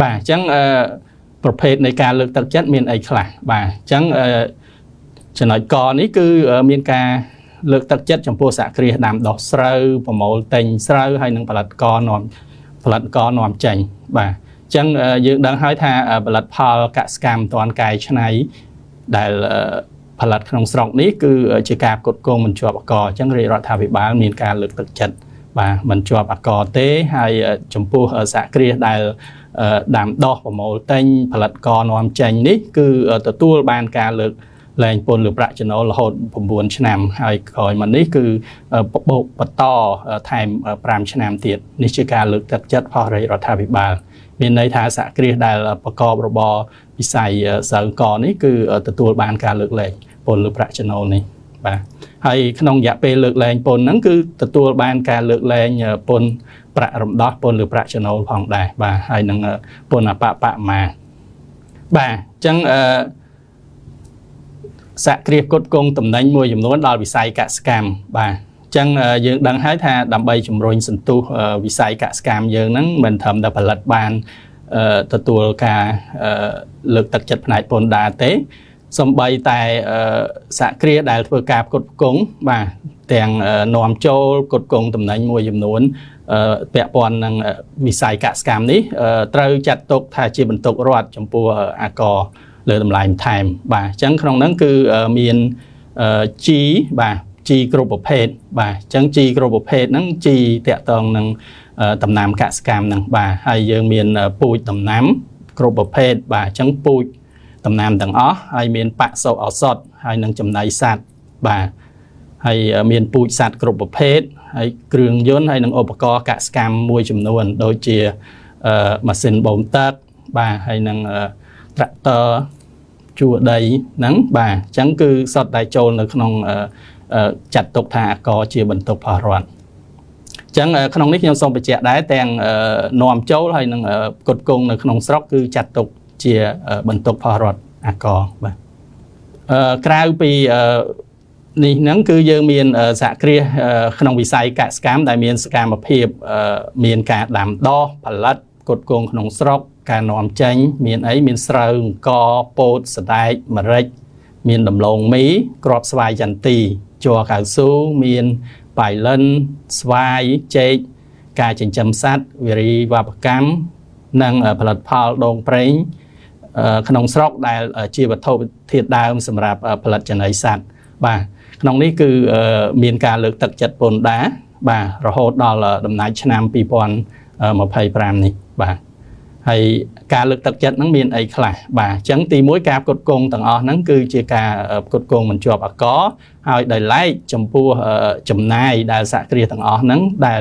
bà chẳngประเภทในการเลือกตัดจัดมีนไอ้ขลาบ่าจังจะหน่อยก่อนนี้คือมีการเลือกตัดจัดจำพวกสะเกลียดำดอกเสือประมอลเต็งเสือให้นังผลัดกอนอมผลัดกอนอมใจบ่าจังยืนดังให้ท่าผลัดพอลกะสกามตอนกายชนัยได้ผลัดขนมสอกนี้คือจะการกดโกงมันจวบกอจังเรียรัฐาภิบาลมีการเลือกตัดจัดบ่ามันจวบกอเต้ให้จำพวกสะเกลียดได้ดำดอกประมอลเต็งผลัดกอนอมใจนี้คือตัวบานการเลือกแรงปนหรือประจันโอละหดผมบวนชนามให้คอยมันนี่คือปะต่อไทม์ปรามชนามเตียดนิชการเลือกจัดจัดพอไรรัฐาภิบาลมีในทางสะเกลียได้ประกอบระบอบวิสัยสังกรนี้คือตัวบานการเลือกแรงปนหรือประจันโอนี่บ่าให้ขนมยาเปเลือกแรงปนนั้นคือตัวบานการเลือกแรงปนประรำดอกปนหรือประจันโอผ่องได้บ่าให้นังปนปะมาบ่าจังสะเกลียกดกงตำแหน่งมวยจำนวนดอลวิสัยกะสกามบ่าจังยืนดังให้ท่าดำใบจุ่มโรยสันตุวิสัยกะสกามยืนนั้นเหมือนทำดับผลัดบานตัวการเลือกตัดจัดผนัยปนดาเต้สมใบแต่สะเกลียได้เพื่อการกดกงบ่าแต่งนอมโจกดกงตำแหน่งมวยจำนวนเปียปอนนังวิสัยกะสกามนี้ตราจัดตกท่าจีบรรทุกรอดจำปัวอากอเลือดลายไทม์บ่าจังขนมนั้นคือมีนจีบ่าจีกรุบประเภทบ่าจังจีกรุบประเภทนั้นจีเตะตองนังตำนามกะสกามนังบ่าให้ยังมีนปูตำน้ำกรุบประเภทบ่าจังปูตำนามต่างอ๋อให้มีนปะโซเอาสดให้นังจำในสัตว์บ่าให้มีนปูสัตว์กรุบประเภทให้เครื่องยนต์ให้นังอุปกรณ์กะสกามมวยจำนวนโดยเจียมาสินบ่มตัดบ่าให้นังตระเตอจัวใดนั้นบ่าจังคือสอดได้โจลในขนมจัดตกทางกอเชียบรรทุกพารอนจังขนมนี้ยังส่งไปเจาะได้แต่งนอมโจลให้นังกดกงในขนมสล็อกคือจัดตกเชียบรรทุกพารอนอากอบ่ากลายปีนี่นั่นคือยังมีสะเกลียขนมวิสัยกะสกามได้มีสกามมาเพียบมีการดำดอผลัดกดกงขนมสล็อกการนอมจังมีไอ้มีสระกอโปดสไตล์มะเร็กมีดำลงมีกรอบสวายจันตีจัวขาวซูมีปลายเล่นสวายเจการจิงจำสัตวิริวับกรรมนั่งผลิตพอลดงเปร่งขนมสล็อกได้ชีวโทเทียดดาวสำหรับผลิตจันไอสัตว์บ่าขนมนี้คือมีการเลือกตัดจัดปนดาบ่าเราโหดดอลดำนายชนามปีปอนมาภัยปรามนี่บ่าให้การเลือกตัดจัดนั้นมีไอ้ขลาบ่าจังตีมวยการกดโกงต่างอ๋อนั้นคือเจการกดโกงมันจวบอากอให้ได้ไล่จำปัวจำนายได้สะเกลียต่างอ๋อนั้นได้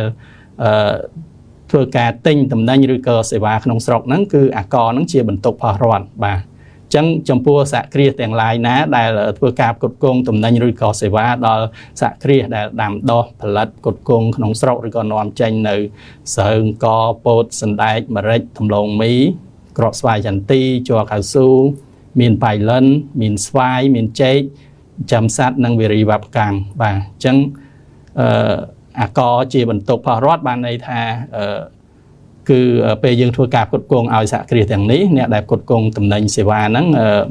เพื่อการติ้งตำแหน่งหรือเกิดเสวาขนมสอกนั้นคืออากอนั้นเชียบรรทุกพารอนบ่าจังจำปัวสะเกลียแต่งลายนะได้เพื่อการกดโกงตำแหน่งหรือเกิดเสวาดอสะเกลียได้ดำดอผลัดกดโกงขนมสอกหรือก็นอมใจในเสิงกอโปดสันได้มะเร็กทำลงมีกรอบสวายจันตีจัวขาวซูมีนไปเล่นมีนสวายมีนเจจำสัตนังวิริวับกลางบ่าจังอากอจีบรรทุกพอรอดบานในทาคือไปยังทัวการกดโกงเอาสะเกลียอย่างนี้เนี่ยได้กดโกงตำแหน่งเสวานั้น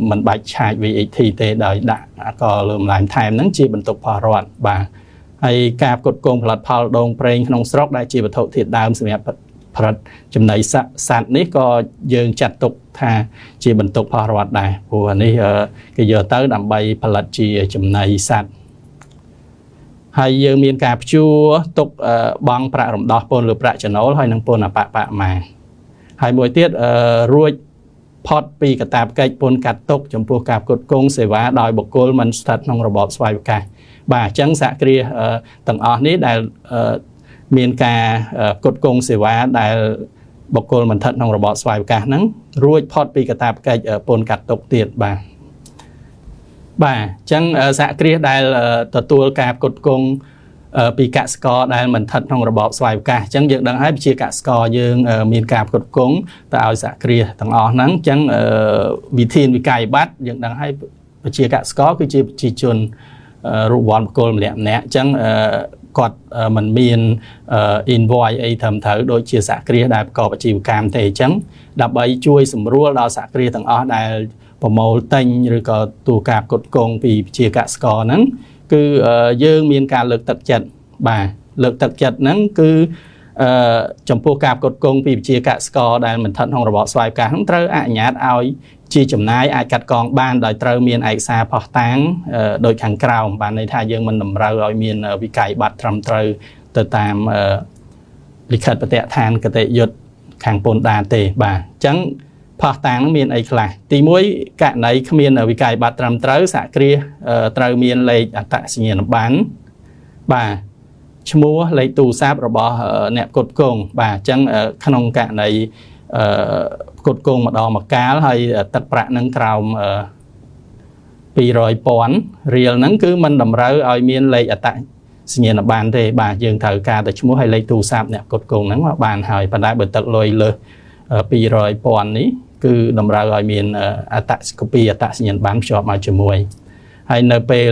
มันใบชายวีทีเตได้ด่าก็เริ่มหลายไทม์นั้นจีบรรทุกพอรอดบ่าให้การกดโกงผลัดพอลดงเปร่งขนมสล็อกได้จีบรรทุกเทียดดาวสมัยผลัดจำในสัตว์นี้ก็ยังจัดตกทาจีบรรทุกพอรอดได้เพราะว่านี้ก็เยอะเต้าดำใบผลัดจีจำในสัตว์ให้ยังมีการชัวตกบังประรำดอกปนหรือประจันโอให้นังปนปะมาให้มวยเตี้ยรวยพอดปีกระตาไก่ปนกัดตกจมพูกับกดกงเสวะดอยบกโกลมันสตัดนองระบบสวายกายบ่าจังสะเกลียต่างอ๋อนี้ได้มีการกดกงเสวะได้บกโกลมันทัดนองระบบสวายกายนั้นรวยพอดปีกระตาไก่ปนกัดตกเตี้ยบ่าจังสะเกลียได้ตัวการกดกงปีกะสกอได้มันทัดนองระบบสวายกายจังยังดังให้ปีกะสกอยังมีการกดกงแต่เอาสะเกลียต่างอ๋อนั้นจังวิธีวิจัยบัดยังดังให้ปีกะสกอคือจีจุนรูปบอลโกลแหลมแหนจัง គាត់មិនមាន invoice អីត្រឹមត្រូវដូចជាសហគ្រាសដែលប្រកបអាជីវកម្មទេអញ្ចឹងដើម្បីជួយសម្រួលដល់សហគ្រាសទាំងអស់ដែលប្រមូលទិញឬក៏ទូការផ្គត់ផ្គង់ពីជាកសិករហ្នឹងគឺយើងមានការលើកទឹកចិត្តបាទលើកទឹកចិត្តហ្នឹងគឺចំពោះការផ្គត់ផ្គង់ពីវិជាកសិករដែលមិនស្ថិតក្នុងរបបស្វ័យប្រកាសហ្នឹងត្រូវអនុញ្ញាតឲ្យជាចំណាយអាចកាត់កងបានដោយត្រូវមានឯកសារផុសតាងដោយខាងក្រោមបានន័យថាយើងមិនតម្រូវឲ្យមានវិក័យប័ត្រត្រឹមត្រូវទៅតាមលិខិតបទដ្ឋានគតិយុត្តខាងពន្ធដារទេបាទអញ្ចឹងផុសតាងនឹងមានអីខ្លះទី1ករណីគ្មានវិក័យប័ត្រត្រឹមត្រូវសហគ្រាសត្រូវមានលេខអត្តសញ្ញាណប័ណ្ណបាទឈ្មោះលេខទូរស័ព្ទរបស់អ្នកផ្គត់ផ្គង់បាទអញ្ចឹងក្នុងករណីផ្គត់ផ្គង់ម្ដងម្កាលហើយទឹកប្រាក់នឹងក្រោម200,000 រៀលហ្នឹងគឺมันតម្រូវឲ្យមានលេខអត្តសញ្ញាណប័ណ្ណទេបាទយើងត្រូវការតែឈ្មោះហើយលេខទូរស័ព្ទអ្នកផ្គត់ផ្គង់ហ្នឹងមកបានហើយប៉ុន្តែបើទឹកលុយលើស200,000នេះគឺតម្រូវឲ្យមានអត្តសញ្ញាណប័ណ្ណភ្ជាប់មកជាមួយហើយនៅពេល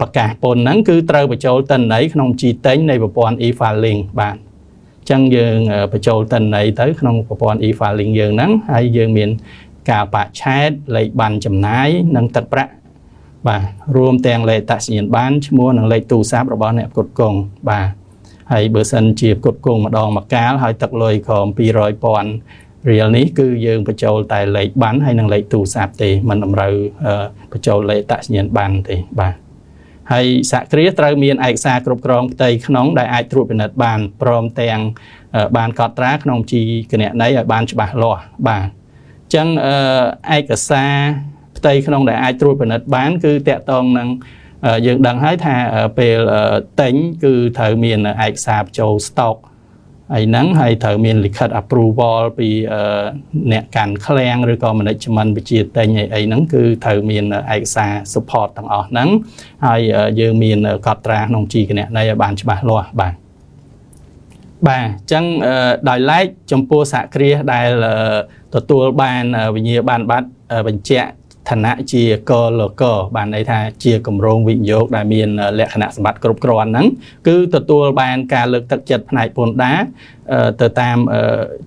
ប្រកាសពន្ធហ្នឹងគឺត្រូវបញ្ចូលទិន្នន័យក្នុងជីតេញនៃប្រព័ន្ធ e-filing បាទអញ្ចឹងយើងបញ្ចូលទិន្នន័យទៅក្នុងប្រព័ន្ធ e-filing យើងហ្នឹងហើយយើងមានការបាក់ឆែតលេខប័ណ្ណចំណាយនិងទឹកប្រាក់បាទរួមទាំងលេខអត្តសញ្ញាណប័ណ្ណឈ្មោះនិងលេខទូរស័ព្ទរបស់អ្នកផ្គត់ផ្គង់បាទហើយបើសិនជាផ្គត់ផ្គង់ម្ដងម្កាលហើយទឹកលុយក្រោម200,000 រៀលនេះគឺយើងបញ្ចូលតែលេខប័ណ្ណហើយនិងលេខទូរស័ព្ទទេមិនតម្រូវបញ្ចូលលេខអត្តសញ្ញាណប័ណ្ណទេបាទហើយសហគ្រាសត្រូវមានឯកសារគ្រប់គ្រងផ្ទៃក្នុងដែលអាចត្រួតពិនិត្យបានព្រមទាំងបានកត់ត្រាក្នុងជីគណនីឲ្យបានច្បាស់លាស់បាទអញ្ចឹងឯកសារផ្ទៃក្នុងដែលអាចត្រួតពិនិត្យបានគឺតាក់ទងនឹងយើងដឹងហើយថាពេលទិញគឺត្រូវមានឯកសារបញ្ចូល stock អីហ្នឹងហើយត្រូវមានលិខិត approval ពីអ្នកកាន់ឃ្លាំងឬក៏ management វិជាទិញអីហ្នឹងគឺត្រូវមានឯកសារ support ទាំងអស់ហ្នឹងហើយយើងមានកត់ត្រាក្នុងជីគណនីឲ្យបានច្បាស់លាស់បាទបាទអញ្ចឹងដោយឡែកចំពោះសហគ្រាសដែលទទួលបានវិញ្ញាបនបត្របញ្ជាក់ឋានៈជាកលកបានន័យថាជាគម្រោងវិនិយោគដែលមានលក្ខណៈសម្បត្តិគ្រប់គ្រាន់ហ្នឹងគឺទទួលបានការលើកទឹកចិត្តផ្នែកពន្ធដារទៅតាម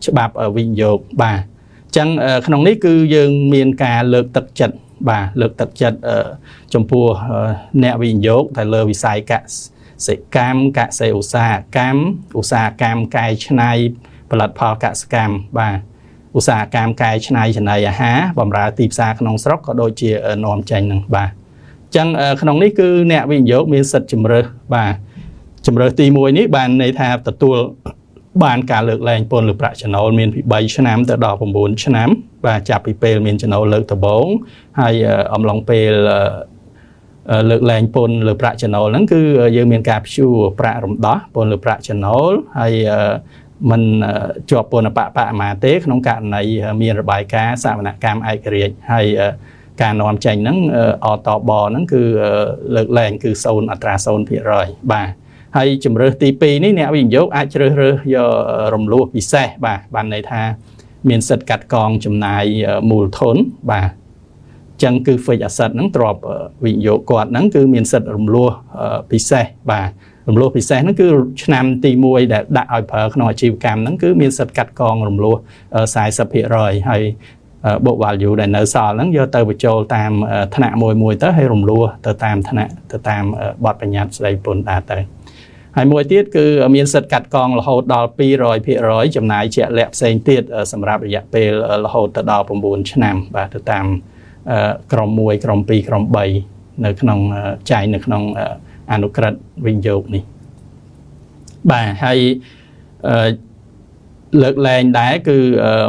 ច្បាប់វិនិយោគបាទអញ្ចឹងក្នុងនេះគឺយើងមានការលើកទឹកចិត្តបាទលើកទឹកចិត្តចំពោះអ្នកវិនិយោគទៅលើវិស័យកសិកម្មកសិឧស្សាហកម្មកែច្នៃផលិតផលកសិកម្មបាទឧស្សាហកម្មកែច្នៃចំណីអាហារបម្រើទីផ្សារក្នុងស្រុកក៏ដូចជានាំចេញនឹងបាទអញ្ចឹងក្នុងនេះគឺអ្នកវិនិយោគមានសិទ្ធិជំរើសបាទជំរើសទី1នេះបានន័យថាទទួលបានការលើកលែងពន្ធលើប្រាក់ចំណូលមានពី3ឆ្នាំទៅដល់9ឆ្នាំបាទចាប់ពីពេលមានចំណូលលើកដំបូងហើយអំឡុងពេលលើកលែងពន្ធលើប្រាក់ចំណូលហ្នឹងគឺយើងមានការព្យួរប្រាក់រំដោះពន្ធលើប្រាក់ចំណូលហើយមិនជាប់ពន្ធបមាទេក្នុងករណីមានរបាយការណ៍សវនកម្មឯករាជ្យហើយការនាំចេញហ្នឹងអតបហ្នឹងគឺលើកលែងគឺ0អត្រា 0% បាទហើយជំរើសទី2នេះអ្នកវិនិយោគអាចជ្រើសរើសយករំលោះពិសេសបាទបានន័យថាមានសិទ្ធិកាត់កងចំណាយមូលធនបាទចឹងគឺ fixed asset ហ្នឹងទ្រព្យវិនិយោគគាត់ហ្នឹងគឺមានសិទ្ធិរំលោះពិសេសបាទរំលោះពិសេសហ្នឹងគឺឆ្នាំទី1ដែលដាក់ឲ្យប្រើក្នុងអាជីវកម្មហ្នឹងគឺមានសិទ្ធិកាត់កងរំលោះ 40% ហើយbook value ដែលនៅសល់ហ្នឹងយកទៅបញ្ចូលតាមថ្នាក់មួយទៅហើយរំលោះទៅតាមថ្នាក់ទៅតាមបទបញ្ញត្តិស្តីពន្ធដារទៅហើយមួយទៀតគឺមានសិទ្ធិកាត់កងរហូតដល់ 200% ចំណាយជាក់លាក់ផ្សេងទៀតសម្រាប់រយៈពេលរហូតទៅដល់9ឆ្នាំបាទទៅតាមក្រុម1ក្រុម2ក្រុម3នៅក្នុងចែងនៅក្នុងអនុក្រឹត្យវិនិយោគនេះបាទហើយលើកលែងដែរគឺ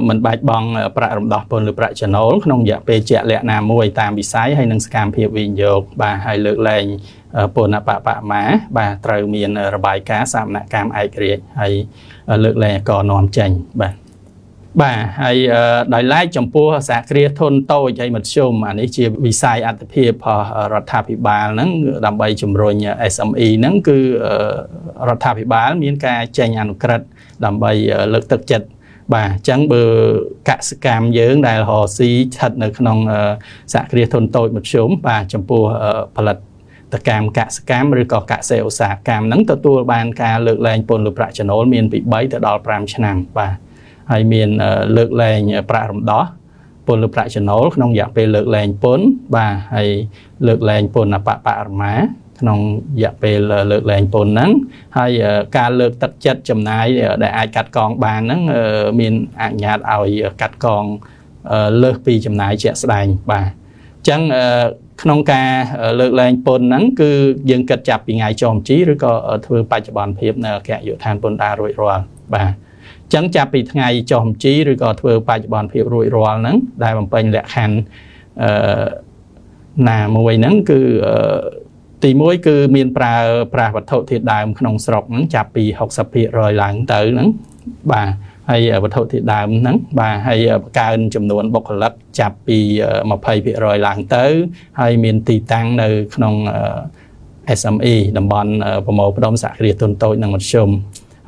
មិនបាច់បង់ប្រាក់រំដោះពន្ធលើប្រាក់ចំណូលក្នុងរយៈពេលជាក់លាក់ណាមួយតាមវិស័យហើយនឹងសកម្មភាពវិនិយោគបាទហើយលើកលែងពន្ធបមាបាទត្រូវមានរបាយការណ៍សវនកម្មឯករាជ្យហើយលើកលែងអកនាំចេញបាទបាទហើយដោយឡែកចំពោះសហគ្រាសធុនតូចហើយមធ្យមអានេះជាវិស័យអត្ថប្រយោជន៍របស់រដ្ឋាភិបាលហ្នឹងដើម្បីជំរុញ SME ហ្នឹងគឺរដ្ឋាភិបាលមានការចេញអនុក្រឹត្យដើម្បីលើកទឹកចិត្តបាទអញ្ចឹងបើកសិកម្មយើងដែលរកស៊ីស្ថិតនៅក្នុងសហគ្រាសធុនតូចមធ្យមបាទចំពោះផលិត តកម្មកសកម្មឬក៏កសិឧស្សាហកម្មហ្នឹងទទួលបានការលើកលែងពន្ធលើប្រាក់ចំណូលមានពី3ទៅដល់5ឆ្នាំបាទហើយមានលើកលែងប្រាក់រំដោះពន្ធលើប្រាក់ចំណូលក្នុងរយៈពេលលើកលែងពន្ធបាទហើយលើកលែងពន្ធអបបរមាក្នុងរយៈពេលលើកលែងពន្ធហ្នឹងហើយការលើកទឹកចិត្តចំណាយដែលអាចកាត់កងបានហ្នឹងមានអនុញ្ញាតឲ្យកាត់កងលើសពីចំណាយជាក់ស្ដែងបាទអញ្ចឹងក្នុងការលើកលែងពន្ធហ្នឹងគឺយើងគិតចាប់ពីថ្ងៃចុះបញ្ជីឬក៏ធ្វើបច្ចុប្បន្នភាពនៅអគ្គនាយកដ្ឋានពន្ធដាររួចរាល់បាទអញ្ចឹងចាប់ពីថ្ងៃចុះបញ្ជីឬក៏ធ្វើបច្ចុប្បន្នភាពរួចរាល់ហ្នឹងដែលបំពេញលក្ខខណ្ឌណាមួយហ្នឹងគឺទី1គឺមានប្រើប្រាស់វត្ថុធាតុដើមក្នុងស្រុកហ្នឹងចាប់ពី 60% ឡើងទៅហ្នឹងបាទហើយវត្ថុធាតុដើមហ្នឹងបាទហើយបង្កើនចំនួនបុគ្គលិកចាប់ពី 20% ឡើងទៅហើយមានទីតាំងនៅក្នុង SME តំបន់ប្រមូលផ្ដុំសហគ្រាសទុនតូចនិងមធ្យម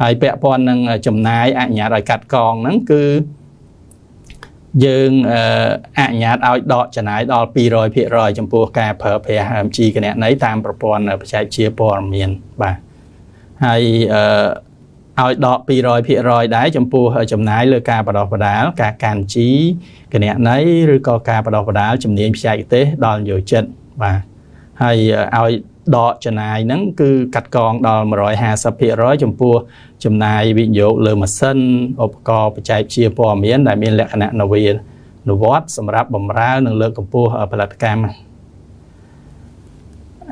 ហើយពាក់ព័ន្ធនឹងចំណាយអនុញ្ញាតឲ្យកាត់កងហ្នឹងគឺយើងអនុញ្ញាតឲ្យដកចំណាយដល់ 200% ចំពោះការប្រើប្រាស់ MG គណនេយ្យតាមប្រព័ន្ធបច្ចេកវិទ្យាព័ត៌មានបាទហើយឲ្យដក 200% ដែរចំពោះចំណាយលើការបដោះបដាលការកាន់ជីគណនេយ្យឬក៏ការបដោះបដាលជំនាញបច្ចេកទេសដល់និយោជិតបាទហើយឲ្យដកចំណាយហ្នឹងគឺកាត់កងដល់ 150% ចំពោះចំណាយវិនិយោគលើម៉ាស៊ីនឧបករណ៍បច្ចេកវិទ្យាព័ត៌មានដែលមានលក្ខណៈនវានុវត្តន៍សម្រាប់បម្រើនិងលើកកម្ពស់ផលិតកម្ម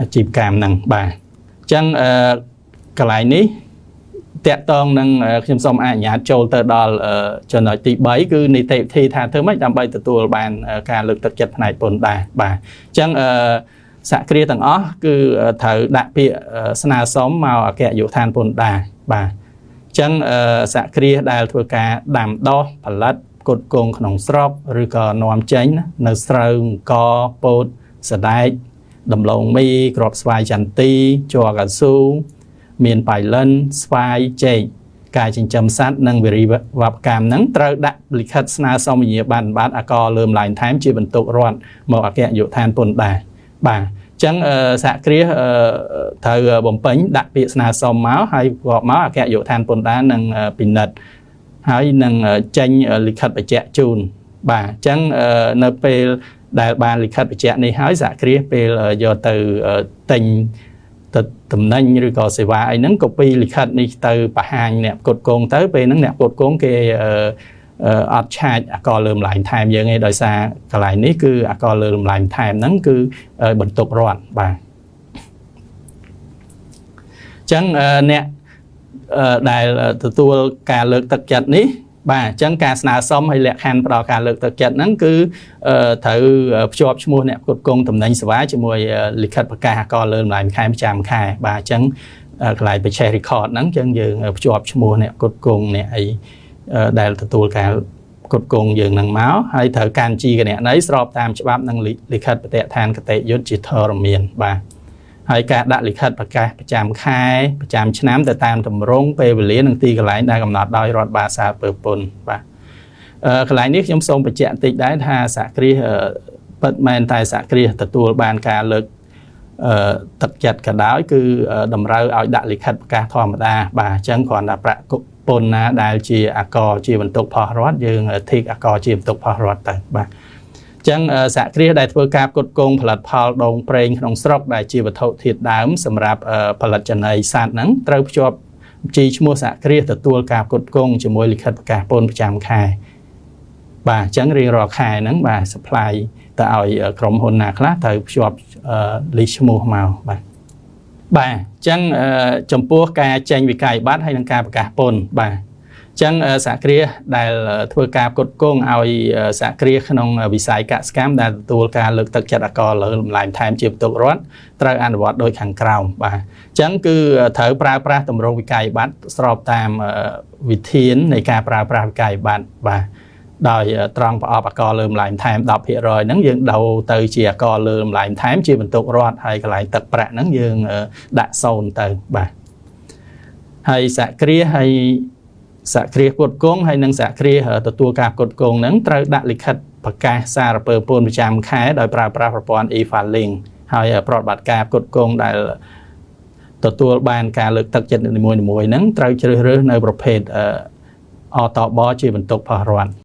អាជីវកម្មហ្នឹងបាទអញ្ចឹងកន្លែងនេះតកតងនឹងខ្ញុំសូមអនុញ្ញាតចូលទៅដល់ចំណុចទី3គឺនីតិវិធីថាធ្វើម៉េចដើម្បីទទួលបានការលើកទឹកចិត្តផ្នែកពន្ធដារបាទអញ្ចឹងសហគ្រាសទាំងអស់គឺត្រូវដាក់ពាក្យស្នើសុំមកអគ្គនាយកដ្ឋានពន្ធដារបាទអញ្ចឹងសហគ្រាសដែលធ្វើការដាំដុះផលិតផ្គត់ផ្គង់ក្នុងស្រុកឬក៏នាំចេញនៅស្រូវអង្គពោតសណ្ដែកដំឡូងមីគ្រាប់ស្វាយចន្ទីជ័រកៅស៊ូមានបៃលិនស្វាយចេកការចិញ្ចឹមសត្វនិងវិរិយវប្បកម្មហ្នឹងត្រូវដាក់លិខិតស្នើសុំវិញ្ញាបនបត្រអាករលើម្លែងថែមជាបន្ទុករដ្ឋមកអគ្គនាយកដ្ឋានពន្ធដារបាទអញ្ចឹងសហគ្រាសត្រូវបំពេញដាក់ពាក្យស្នើសុំមកហើយគាត់មកអគ្គនាយកដ្ឋានពន្ធដារនឹងពិនិត្យហើយនឹងចេញលិខិតបញ្ជាក់ជូនបាទអញ្ចឹងនៅពេលដែលបានលិខិតបញ្ជាក់នេះហើយសហគ្រាសពេលយកទៅទិញទៅតំណែងឬក៏សេវាអីហ្នឹងកូពីលិខិតនេះទៅបង្ហាញអ្នកផ្គត់ផ្គង់ទៅពេលហ្នឹងអ្នកផ្គត់ផ្គង់គេអត់ឆាចអាករលើម្លែងថែមយើងឯងដោយសារកន្លែងនេះគឺអាករលើម្លែងថែមហ្នឹងគឺបន្ទុករដ្ឋបាទអញ្ចឹងអ្នកដែលទទួលការលើកទឹកចិត្តនេះបាទអញ្ចឹងការស្នើសុំឲ្យលក្ខខណ្ឌផ្ដល់ការលើកទឹកចិត្តហ្នឹងគឺត្រូវភ្ជាប់ឈ្មោះអ្នកផ្គត់ផ្គង់តំណែងសេវាជាមួយលិខិតប្រកាសអាករលើម្លែងខែប្រចាំខែបាទអញ្ចឹងកន្លែងបញ្ឆេះ record ហ្នឹងអញ្ចឹងយើងភ្ជាប់ឈ្មោះអ្នកផ្គត់ផ្គង់អ្នកអីដែលទទួលការផ្គត់ផ្គង់យើងនឹងមកហើយត្រូវកាន់ជីគណនេយ្យស្របតាមច្បាប់និងលិខិតបទដ្ឋានគតិយុត្តជាធរមានបាទហើយការដាក់លិខិតប្រកាសប្រចាំខែប្រចាំឆ្នាំទៅតាមទម្រង់ពេលវេលានិងទីកន្លែងដែលកំណត់ដោយរដ្ឋបាលសារពើពន្ធបាទកន្លែងនេះខ្ញុំសូមបញ្ជាក់បន្តិចដែរថាសហគ្រាសពិតមែនតែសហគ្រាសទទួលបានការលើកទឹកចិត្តក៏ដោយគឺតម្រូវឲ្យដាក់លិខិតប្រកាសធម្មតាបាទអញ្ចឹងគ្រាន់តែប្រាក់ពន្ធណាដែលជាអាករជាបន្ទុកផុសរដ្ឋយើងធីកអាករជាបន្ទុកផុសរដ្ឋទៅបាទអញ្ចឹងសហគ្រាសដែលធ្វើការផ្គត់ផ្គង់ផលិតផលដូងប្រេងក្នុងស្រុកដែលជាវត្ថុធាតុដើមសម្រាប់ផលិតចំណីសត្វហ្នឹងត្រូវភ្ជាប់ជីឈ្មោះសហគ្រាសទទួលការផ្គត់ផ្គង់ជាមួយលិខិតប្រកាសពន្ធប្រចាំខែបាទអញ្ចឹងរៀងរាល់ខែហ្នឹងបាទ supply ទៅឲ្យក្រុមហ៊ុនណាខ្លះត្រូវភ្ជាប់លីសឈ្មោះមកបាទបាទអញ្ចឹងចំពោះការចេញវិក័យប័ត្រហើយនឹងការប្រកាសពន្ធបាទអញ្ចឹងសហគ្រាសដែលធ្វើការផ្គត់ផ្គង់ឲ្យសហគ្រាសក្នុងវិស័យកសិកម្មដែលទទួលការលើកទឹកចិត្តអាករលើម្លែងថែមជាបន្ទុករដ្ឋត្រូវអនុវត្តដោយខាងក្រោមបាទអញ្ចឹងគឺត្រូវប្រើប្រាស់ទម្រង់វិក័យប័ត្រស្របតាមវិធាននៃការប្រើប្រាស់វិក័យប័ត្របាទដោយត្រង់ប្រអប់អាករលើម្លែងថែម 10% ហ្នឹងយើងដូរទៅជាអាករលើម្លែងថែមជាបន្ទុករដ្ឋហើយកន្លែងទឹកប្រាក់ហ្នឹងយើងដាក់0ទៅបាទហើយសហគ្រាសហើយសហគ្រាសផ្គត់ផ្គង់ហើយនិងសហគ្រាសទទួលការផ្គត់ផ្គង់ហ្នឹងត្រូវដាក់លិខិតប្រកាសសារពើពន្ធប្រចាំខែដោយប្រើប្រាស់ប្រព័ន្ធ e-filing ហើយប្រតិបត្តិការផ្គត់ផ្គង់ដែលទទួលបានការលើកទឹកចិត្តនីមួយៗហ្នឹងត្រូវជ្រើសរើសនៅប្រភេទអតបជាបន្ទុកផុសរដ្ឋ